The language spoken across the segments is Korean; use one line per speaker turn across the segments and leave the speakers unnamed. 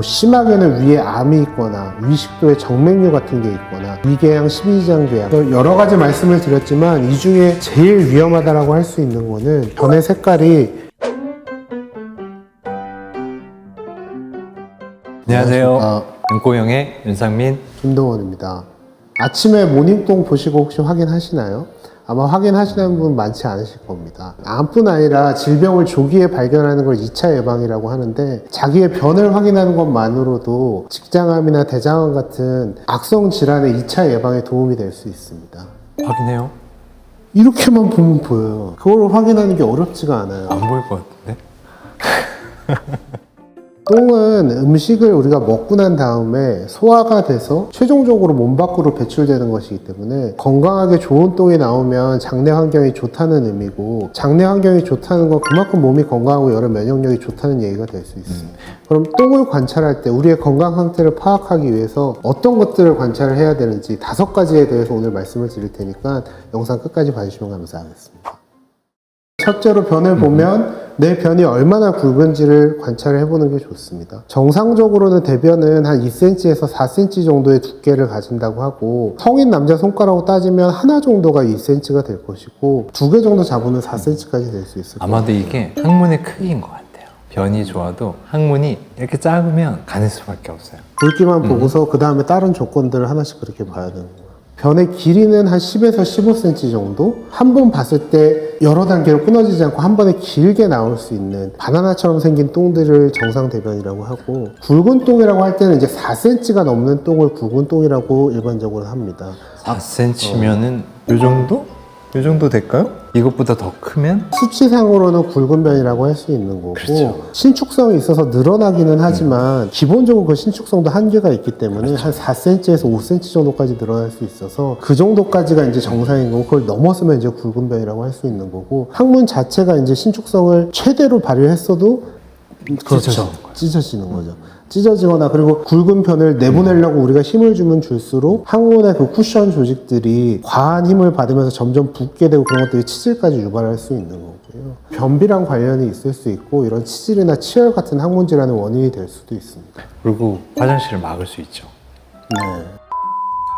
심하게는 위에 암이 있거나 위식도에 정맥류 같은 게 있거나 위궤양, 십이지장궤양 여러 가지 말씀을 드렸지만 이 중에 제일 위험하다라고 할 수 있는 거는 변의 색깔이
안녕하세요. 윤꼬영의 윤상민.
김동원입니다. 아침에 모닝똥 보시고 혹시 확인하시나요? 아마 확인하시는 분 많지 않으실 겁니다. 암뿐 아니라 질병을 조기에 발견하는 걸 2차 예방이라고 하는데 자기의 변을 확인하는 것만으로도 직장암이나 대장암 같은 악성 질환의 2차 예방에 도움이 될 수 있습니다.
확인해요?
이렇게만 보면 보여요. 그걸 확인하는 게 어렵지가 않아요.
안 보일 것 같은데?
똥은 음식을 우리가 먹고 난 다음에 소화가 돼서 최종적으로 몸 밖으로 배출되는 것이기 때문에 건강하게 좋은 똥이 나오면 장내 환경이 좋다는 의미고, 장내 환경이 좋다는 건 그만큼 몸이 건강하고 여러 면역력이 좋다는 얘기가 될 수 있습니다. 그럼 똥을 관찰할 때 우리의 건강 상태를 파악하기 위해서 어떤 것들을 관찰을 해야 되는지 5가지에 대해서 오늘 말씀을 드릴 테니까 영상 끝까지 봐주시면 감사하겠습니다. 첫째로 변을 보면 내 변이 얼마나 굵은지를 관찰을 해보는 게 좋습니다. 정상적으로는 대변은 한 2cm에서 4cm 정도의 두께를 가진다고 하고, 성인 남자 손가락으로 따지면 하나 정도가 2cm가 될 것이고 2개 정도 잡으면 4cm까지 될 수 있을 거예요.
아마도 이게 항문의 크기인 것 같아요. 변이 좋아도 항문이 이렇게 작으면 가늘 수밖에 없어요.
굵기만 보고서 그 다음에 다른 조건들을 하나씩 그렇게 봐야 되는 거예요. 변의 길이는 한 10에서 15cm 정도? 한 번 봤을 때 여러 단계로 끊어지지 않고 한 번에 길게 나올 수 있는 바나나처럼 생긴 똥들을 정상대변이라고 하고, 굵은 똥이라고 할 때는 이제 4cm가 넘는 똥을 굵은 똥이라고 일반적으로 합니다.
4cm면은 요 정도? 요 정도 될까요? 이것보다 더 크면?
수치상으로는 굵은 변이라고 할 수 있는 거고,
그렇죠.
신축성이 있어서 늘어나기는 하지만 기본적으로 그 신축성도 한계가 있기 때문에 한 4cm에서 5cm 정도까지 늘어날 수 있어서 그 정도까지가 이제 정상인 거고, 그걸 넘었으면 이제 굵은 변이라고 할 수 있는 거고, 항문 자체가 이제 신축성을 최대로 발휘했어도 찢어지는 거죠. 찢어지거나, 그리고 굵은 편을 내보내려고 우리가 힘을 주면 줄수록 항문의 그 쿠션 조직들이 과한 힘을 받으면서 점점 붓게 되고 그런 것들이 치질까지 유발할 수 있는 거고요. 변비랑 관련이 있을 수 있고, 이런 치질이나 치열 같은 항문 질환의 원인이 될 수도 있습니다.
그리고 화장실을 막을 수 있죠.
네.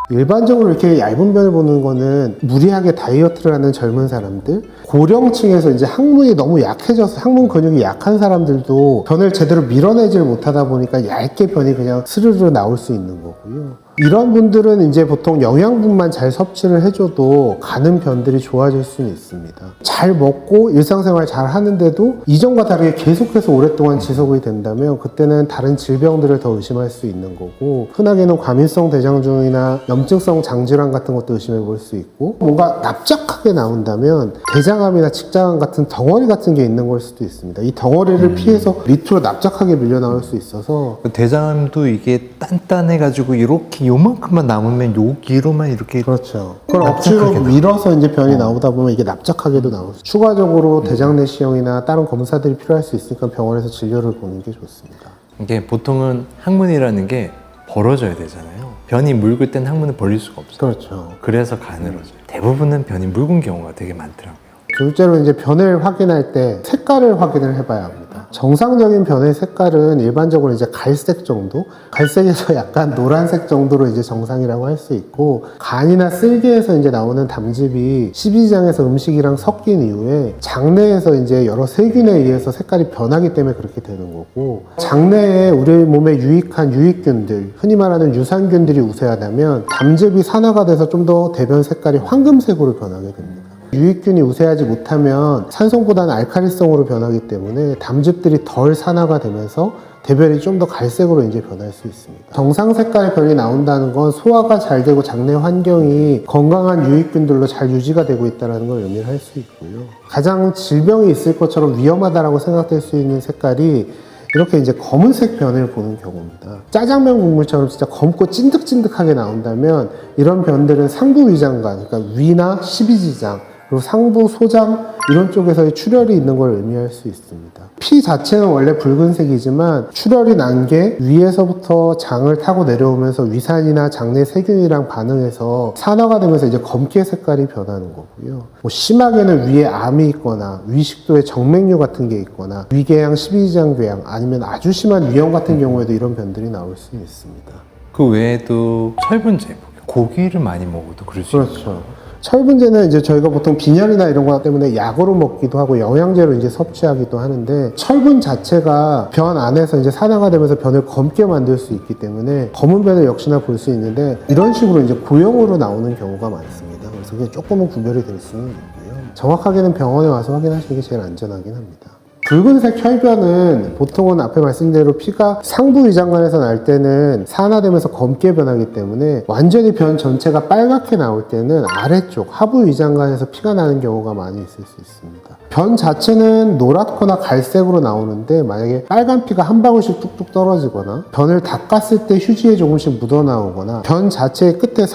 일반적으로 이렇게 얇은 변을 보는 거는 무리하게 다이어트를 하는 젊은 사람들, 고령층에서 이제 항문이 너무 약해져서 항문 근육이 약한 사람들도 변을 제대로 밀어내질 못하다 보니까 얇게 변이 그냥 스르르 나올 수 있는 거고요. 이런 분들은 이제 보통 영양분만 잘 섭취를 해줘도 가는 변들이 좋아질 수는 있습니다. 잘 먹고 일상생활 잘 하는데도 이전과 다르게 계속해서 오랫동안 지속이 된다면 그때는 다른 질병들을 더 의심할 수 있는 거고, 흔하게는 과민성 대장증이나 염증성 장질환 같은 것도 의심해 볼 수 있고, 뭔가 납작하게 나온다면 대장암이나 직장암 같은 덩어리 같은 게 있는 걸 수도 있습니다. 이 덩어리를 피해서 밑으로 납작하게 밀려 나올 수 있어서,
대장암도 이게 단단해가지고 이렇게 요만큼만 남으면 여기로만 이렇게.
그렇죠. 그걸 억지로 밀어서 이제 변이 나오다 보면 이게 납작하게도 나올 수. 추가적으로 대장 내시경이나 다른 검사들이 필요할 수 있으니까 병원에서 진료를 보는 게 좋습니다.
이게 보통은 항문이라는 게 벌어져야 되잖아요. 변이 묽을 땐 항문을 벌릴 수가 없어요.
그렇죠.
그래서 가늘어져요. 대부분은 변이 묽은 경우가 되게 많더라고요.
둘째로 이제 변을 확인할 때 색깔을 확인을 해봐야 합니다. 정상적인 변의 색깔은 일반적으로 이제 갈색 정도? 갈색에서 약간 노란색 정도로 이제 정상이라고 할 수 있고, 간이나 쓸개에서 이제 나오는 담즙이 십이지장에서 음식이랑 섞인 이후에 장내에서 이제 여러 세균에 의해서 색깔이 변하기 때문에 그렇게 되는 거고, 장내에 우리 몸에 유익한 유익균들, 흔히 말하는 유산균들이 우세하다면 담즙이 산화가 돼서 좀 더 대변 색깔이 황금색으로 변하게 됩니다. 유익균이 우세하지 못하면 산성보다는 알칼리성으로 변하기 때문에 담즙들이 덜 산화가 되면서 대변이 좀 더 갈색으로 이제 변할 수 있습니다. 정상 색깔의 변이 나온다는 건 소화가 잘 되고 장내 환경이 건강한 유익균들로 잘 유지가 되고 있다는 걸 의미를 할 수 있고요. 가장 질병이 있을 것처럼 위험하다고 생각될 수 있는 색깔이 이렇게 이제 검은색 변을 보는 경우입니다. 짜장면 국물처럼 진짜 검고 찐득찐득하게 나온다면 이런 변들은 상부위장관, 그러니까 위나 십이지장, 그리고 상부, 소장 이런 쪽에서의 출혈이 있는 걸 의미할 수 있습니다. 피 자체는 원래 붉은색이지만 출혈이 난 게 위에서부터 장을 타고 내려오면서 위산이나 장내 세균이랑 반응해서 산화가 되면서 이제 검게 색깔이 변하는 거고요. 뭐 심하게는 위에 암이 있거나 위식도에 정맥류 같은 게 있거나 위궤양, 십이지장궤양 아니면 아주 심한 위염 같은 경우에도 이런 변들이 나올 수 있습니다.
그 외에도 철분제, 고기를 많이 먹어도 그럴 수 있죠.
그렇죠. 철분제는 이제 저희가 보통 빈혈이나 이런 거 때문에 약으로 먹기도 하고 영양제로 이제 섭취하기도 하는데 철분 자체가 변 안에서 이제 산화가 되면서 변을 검게 만들 수 있기 때문에 검은 변을 역시나 볼 수 있는데 이런 식으로 이제 고형으로 나오는 경우가 많습니다. 그래서 그게 조금은 구별이 될 수는 있고요. 정확하게는 병원에 와서 확인하시는 게 제일 안전하긴 합니다. 붉은색 혈변은 보통은 앞에 말씀드린 대로 피가 상부 위장관에서 날 때는 산화되면서 검게 변하기 때문에 완전히 변 전체가 빨갛게 나올 때는 아래쪽 하부 위장관에서 피가 나는 경우가 많이 있을 수 있습니다. 변 자체는 노랗거나 갈색으로 나오는데 만약에 빨간 피가 한 방울씩 뚝뚝 떨어지거나 변을 닦았을 때 휴지에 조금씩 묻어나오거나 변 자체의 끝에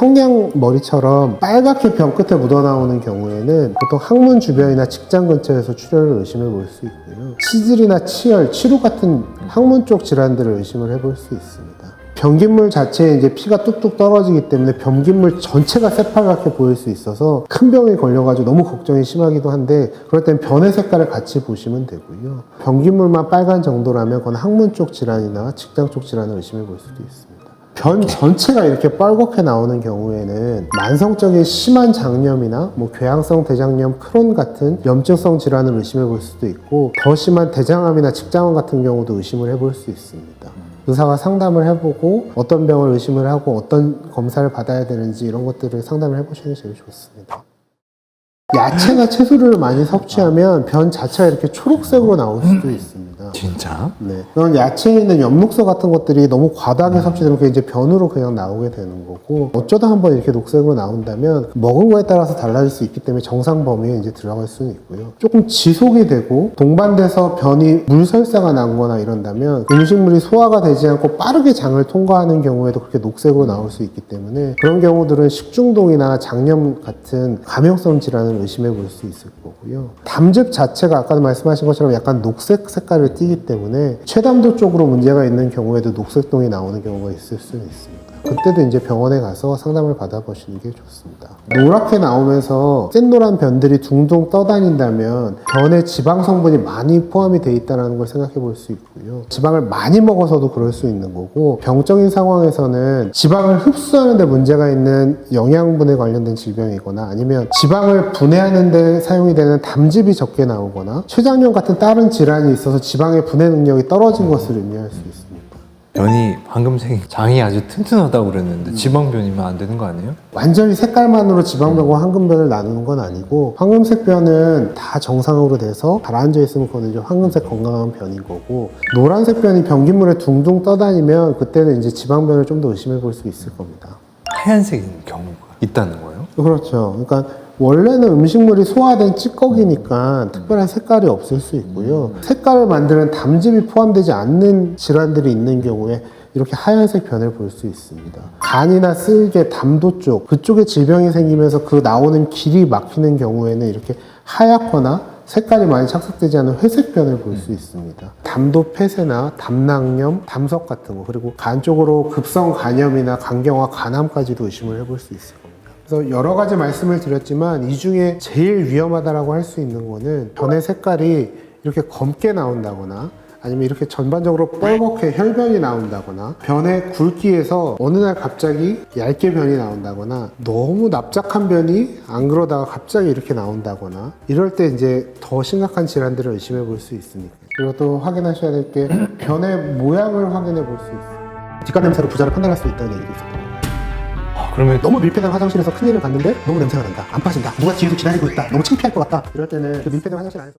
성냥머리처럼 빨갛게 변 끝에 묻어나오는 경우에는 보통 항문 주변이나 직장 근처에서 출혈을 의심해 볼 수 있고요. 치질이나 치열, 치루 같은 항문 쪽 질환들을 의심을 해볼 수 있습니다. 변기물 자체에 이제 피가 뚝뚝 떨어지기 때문에 변기물 전체가 새빨갛게 보일 수 있어서 큰 병에 걸려가지고 너무 걱정이 심하기도 한데 그럴 땐 변의 색깔을 같이 보시면 되고요. 변기물만 빨간 정도라면 그건 항문 쪽 질환이나 직장 쪽 질환을 의심해 볼 수도 있습니다. 변 전체가 이렇게 빨갛게 나오는 경우에는 만성적인 심한 장염이나 뭐 궤양성 대장염, 크론 같은 염증성 질환을 의심해 볼 수도 있고 더 심한 대장암이나 직장암 같은 경우도 의심을 해볼 수 있습니다. 의사와 상담을 해보고 어떤 병을 의심을 하고 어떤 검사를 받아야 되는지 이런 것들을 상담을 해보시는 게 제일 좋습니다. 야채나 채소를 많이 섭취하면 변 자체가 이렇게 초록색으로 나올 수도 있습니다.
진짜?
네. 그런 야채에 있는 엽록소 같은 것들이 너무 과다하게 섭취되면 그게 이제 변으로 그냥 나오게 되는 거고 어쩌다 한번 이렇게 녹색으로 나온다면 먹은 거에 따라서 달라질 수 있기 때문에 정상 범위에 이제 들어갈 수는 있고요. 조금 지속이 되고 동반돼서 변이 물설사가 나거나 이런다면 음식물이 소화가 되지 않고 빠르게 장을 통과하는 경우에도 그렇게 녹색으로 나올 수 있기 때문에 그런 경우들은 식중독이나 장염 같은 감염성 질환을 의심해 볼 수 있을 거고요. 담즙 자체가 아까 말씀하신 것처럼 약간 녹색 색깔을 띠기 때문에 췌담도 쪽으로 문제가 있는 경우에도 녹색동이 나오는 경우가 있을 수는 있습니다. 그때도 이제 병원에 가서 상담을 받아보시는 게 좋습니다. 노랗게 나오면서 샛노란 변들이 둥둥 떠다닌다면 변에 지방 성분이 많이 포함이 돼 있다는 걸 생각해 볼 수 있고요. 지방을 많이 먹어서도 그럴 수 있는 거고 병적인 상황에서는 지방을 흡수하는 데 문제가 있는 영양분에 관련된 질병이거나 아니면 지방을 분해하는 데 사용이 되는 담즙이 적게 나오거나 췌장염 같은 다른 질환이 있어서 지방의 분해 능력이 떨어진 것을 의미할 수 있습니다.
변이 황금색이 장이 아주 튼튼하다고 그랬는데 지방변이면 안 되는 거 아니에요?
완전히 색깔만으로 지방변과 황금변을 나누는 건 아니고 황금색 변은 다 정상으로 돼서 가라앉아 있으면 그거는 이제 황금색 건강한 변인 거고 노란색 변이 변기물에 둥둥 떠다니면 그때는 이제 지방변을 좀 더 의심해 볼 수 있을 겁니다.
하얀색인 경우가 있다는 거예요?
그렇죠. 그러니까 원래는 음식물이 소화된 찌꺼기니까 특별한 색깔이 없을 수 있고요. 색깔을 만드는 담즙이 포함되지 않는 질환들이 있는 경우에 이렇게 하얀색 변을 볼 수 있습니다. 간이나 쓸개, 담도 쪽 그쪽에 질병이 생기면서 그 나오는 길이 막히는 경우에는 이렇게 하얗거나 색깔이 많이 착색되지 않은 회색 변을 볼 수 있습니다. 담도 폐쇄나 담낭염, 담석 같은 거 그리고 간 쪽으로 급성 간염이나 간경화, 간암까지도 의심을 해볼 수 있을 겁니다. 그래서 여러 가지 말씀을 드렸지만 이 중에 제일 위험하다라고 할 수 있는 거는 변의 색깔이 이렇게 검게 나온다거나 아니면 이렇게 전반적으로 뻘겋게 혈변이 나온다거나 변의 굵기에서 어느 날 갑자기 얇게 변이 나온다거나 너무 납작한 변이 안 그러다가 갑자기 이렇게 나온다거나 이럴 때 이제 더 심각한 질환들을 의심해 볼 수 있으니까 그리고 또 확인하셔야 될 게 변의 모양을 확인해 볼 수 있어요. 뒷간 냄새로 부자를 판단할 수 있다는 얘기도 있어요.
그러면
너무 밀폐된 화장실에서 큰일을 봤는데 너무 냄새가 난다, 안 빠진다, 누가 뒤에서 기다리고 있다, 너무 창피할 것 같다 이럴 때는 그 밀폐된 화장실 안에서